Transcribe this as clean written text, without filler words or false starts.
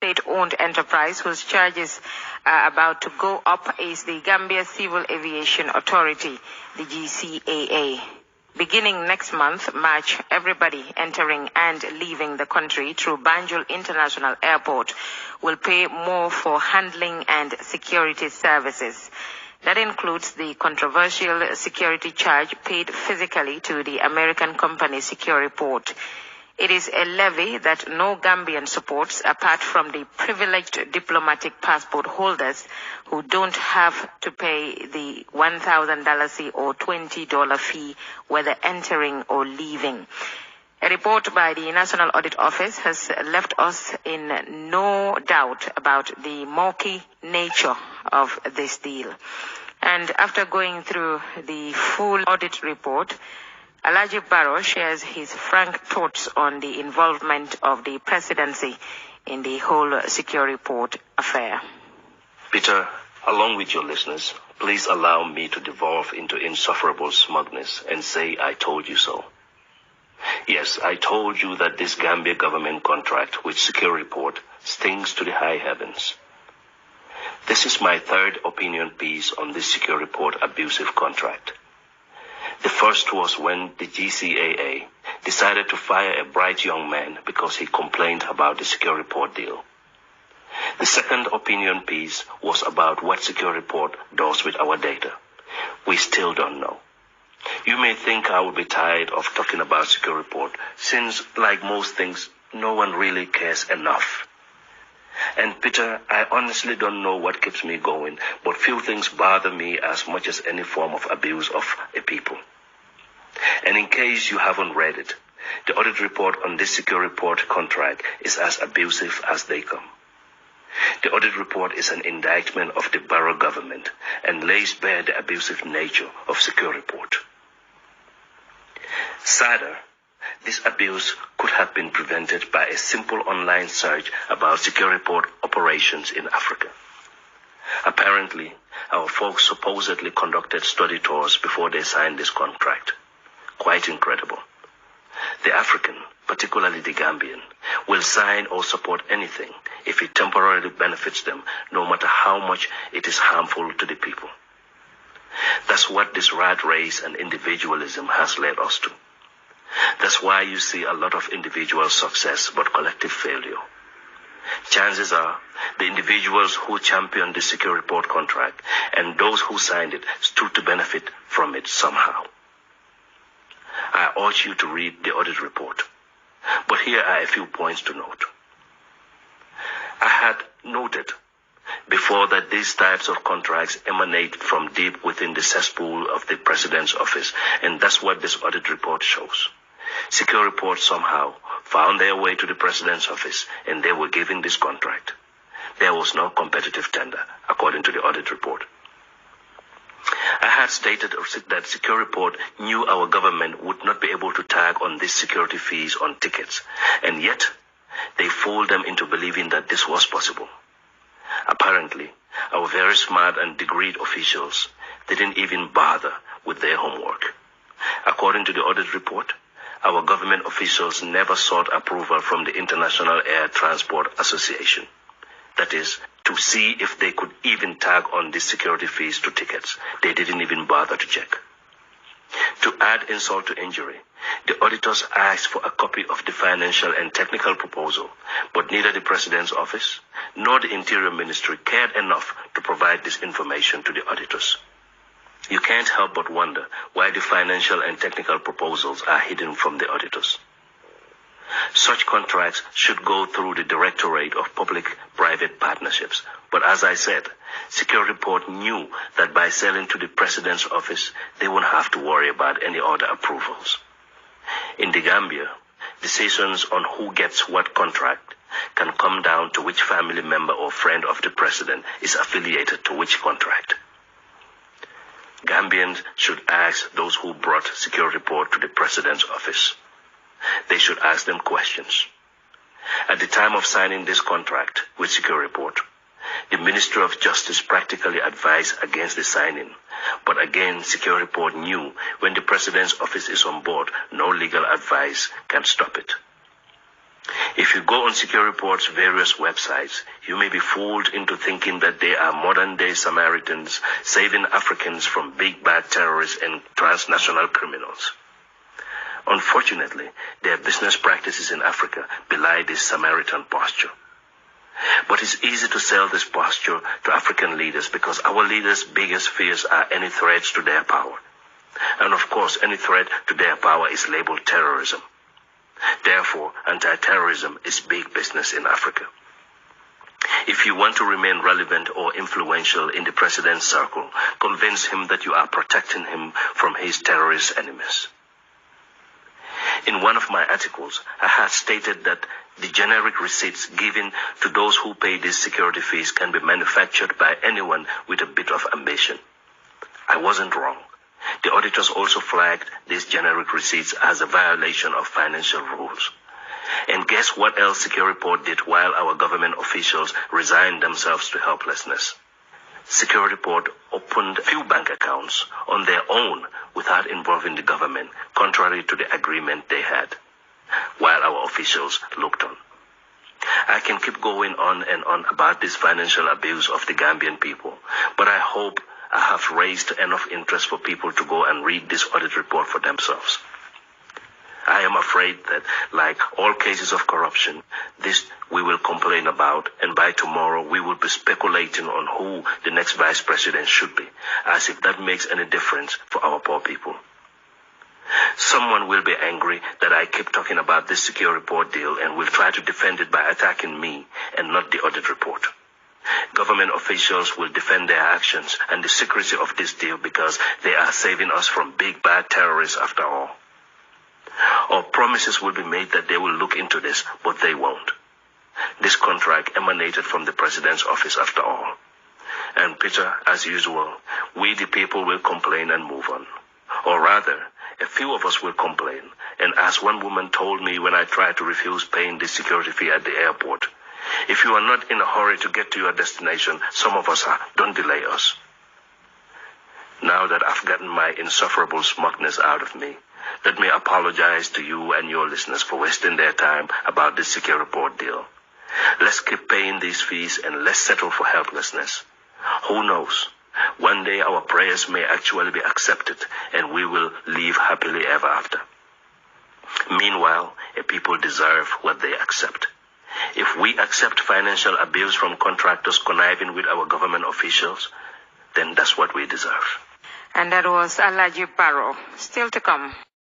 state-owned enterprise whose charges are about to go up is the Gambia Civil Aviation Authority, the GCAA. Beginning next month, March, everybody entering and leaving the country through Banjul International Airport will pay more for handling and security services. That includes the controversial security charge paid physically to the American company 𝒄𝒏𝒊𝒔. It is a levy that no Gambian supports apart from the privileged diplomatic passport holders who don't have to pay the $1,000 or $20 fee whether entering or leaving. A report by the National Audit Office has left us in no doubt about the murky nature of this deal. And after going through the full audit report, Alhaji Barrow shares his frank thoughts on the involvement of the presidency in the whole 𝒄𝒏𝒊𝒔 affair. Peter, along with your listeners, please allow me to devolve into insufferable smugness and say I told you so. Yes, I told you that this Gambia government contract with 𝒄𝒏𝒊𝒔 stings to the high heavens. This is my third opinion piece on this 𝒄𝒏𝒊𝒔 abusive contract. The first was when the GCAA decided to fire a bright young man because he complained about the 𝒄𝒏𝒊𝒔 deal. The second opinion piece was about what 𝒄𝒏𝒊𝒔 does with our data. We still don't know. You may think I will be tired of talking about 𝒄𝒏𝒊𝒔 since, like most things, no one really cares enough. And Peter, I honestly don't know what keeps me going, but few things bother me as much as any form of abuse of a people. And in case you haven't read it, the audit report on this 𝒄𝒏𝒊𝒔 contract is as abusive as they come. The audit report is an indictment of the Barrow government and lays bare the abusive nature of 𝒄𝒏𝒊𝒔. Sadder, this abuse could have been prevented by a simple online search about 𝒄𝒏𝒊𝒔 operations in Africa. Apparently, our folks supposedly conducted study tours before they signed this contract. Quite incredible. The African, particularly the Gambian, will sign or support anything if it temporarily benefits them, no matter how much it is harmful to the people. That's what this rat race and individualism has led us to. That's why you see a lot of individual success but collective failure. Chances are the individuals who championed the 𝒄𝒏𝒊𝒔 contract and those who signed it stood to benefit from it somehow. I urge you to read the audit report, but here are a few points to note. I had noted before that these types of contracts emanate from deep within the cesspool of the President's office, and that's what this audit report shows. 𝒄𝒏𝒊𝒔 somehow found their way to the President's office and they were given this contract. There was no competitive tender, according to the audit report. I had stated that 𝒄𝒏𝒊𝒔 knew our government would not be able to tag on these security fees on tickets, and yet they fooled them into believing that this was possible. Apparently, our very smart and degreed officials didn't even bother with their homework. According to the audit report, our government officials never sought approval from the International Air Transport Association. That is, to see if they could even tag on these security fees to tickets. They didn't even bother to check. To add insult to injury, the auditors asked for a copy of the financial and technical proposal, but neither the President's office nor the Interior Ministry cared enough to provide this information to the auditors. You can't help but wonder why the financial and technical proposals are hidden from the auditors. Such contracts should go through the Directorate of Public-Private Partnerships, but as I said, 𝒄𝒏𝒊𝒔 knew that by selling to the President's office, they wouldn't have to worry about any other approvals. In the Gambia, decisions on who gets what contract can come down to which family member or friend of the President is affiliated to which contract. Gambians should ask those who brought 𝒄𝒏𝒊𝒔 to the President's office. They should ask them questions. At the time of signing this contract with 𝒄𝒏𝒊𝒔, the Ministry of Justice practically advised against the signing, but again 𝒄𝒏𝒊𝒔 knew when the President's office is on board, no legal advice can stop it. If you go on Security Report's various websites, you may be fooled into thinking that they are modern-day Samaritans saving Africans from big bad terrorists and transnational criminals. Unfortunately, their business practices in Africa belie this Samaritan posture. But it's easy to sell this posture to African leaders because our leaders' biggest fears are any threats to their power. And of course, any threat to their power is labeled terrorism. Therefore, anti-terrorism is big business in Africa. If you want to remain relevant or influential in the president's circle, convince him that you are protecting him from his terrorist enemies. In one of my articles, I had stated that the generic receipts given to those who pay these security fees can be manufactured by anyone with a bit of ambition. I wasn't wrong. The auditors also flagged these generic receipts as a violation of financial rules. And guess what else Security Report did while our government officials resigned themselves to helplessness? Security Report opened a few bank accounts on their own without involving the government, contrary to the agreement they had, while our officials looked on. I can keep going on and on about this financial abuse of the Gambian people, but I hope I have raised enough interest for people to go and read this audit report for themselves. I am afraid that, like all cases of corruption, this we will complain about, and by tomorrow we will be speculating on who the next vice president should be, as if that makes any difference for our poor people. Someone will be angry that I keep talking about this security report deal and will try to defend it by attacking me and not the audit report. Government officials will defend their actions and the secrecy of this deal because they are saving us from big bad terrorists after all. Or promises will be made that they will look into this, but they won't. This contract emanated from the president's office after all. And Peter, as usual, we the people will complain and move on. Or rather, a few of us will complain. And as one woman told me when I tried to refuse paying the security fee at the airport, if you are not in a hurry to get to your destination, some of us are. Don't delay us. Now that I've gotten my insufferable smugness out of me, let me apologize to you and your listeners for wasting their time about this security report deal. Let's keep paying these fees and let's settle for helplessness. Who knows? One day our prayers may actually be accepted and we will live happily ever after. Meanwhile, a people deserve what they accept. If we accept financial abuse from contractors conniving with our government officials, then that's what we deserve. And that was Alhaji Barrow. Still to come.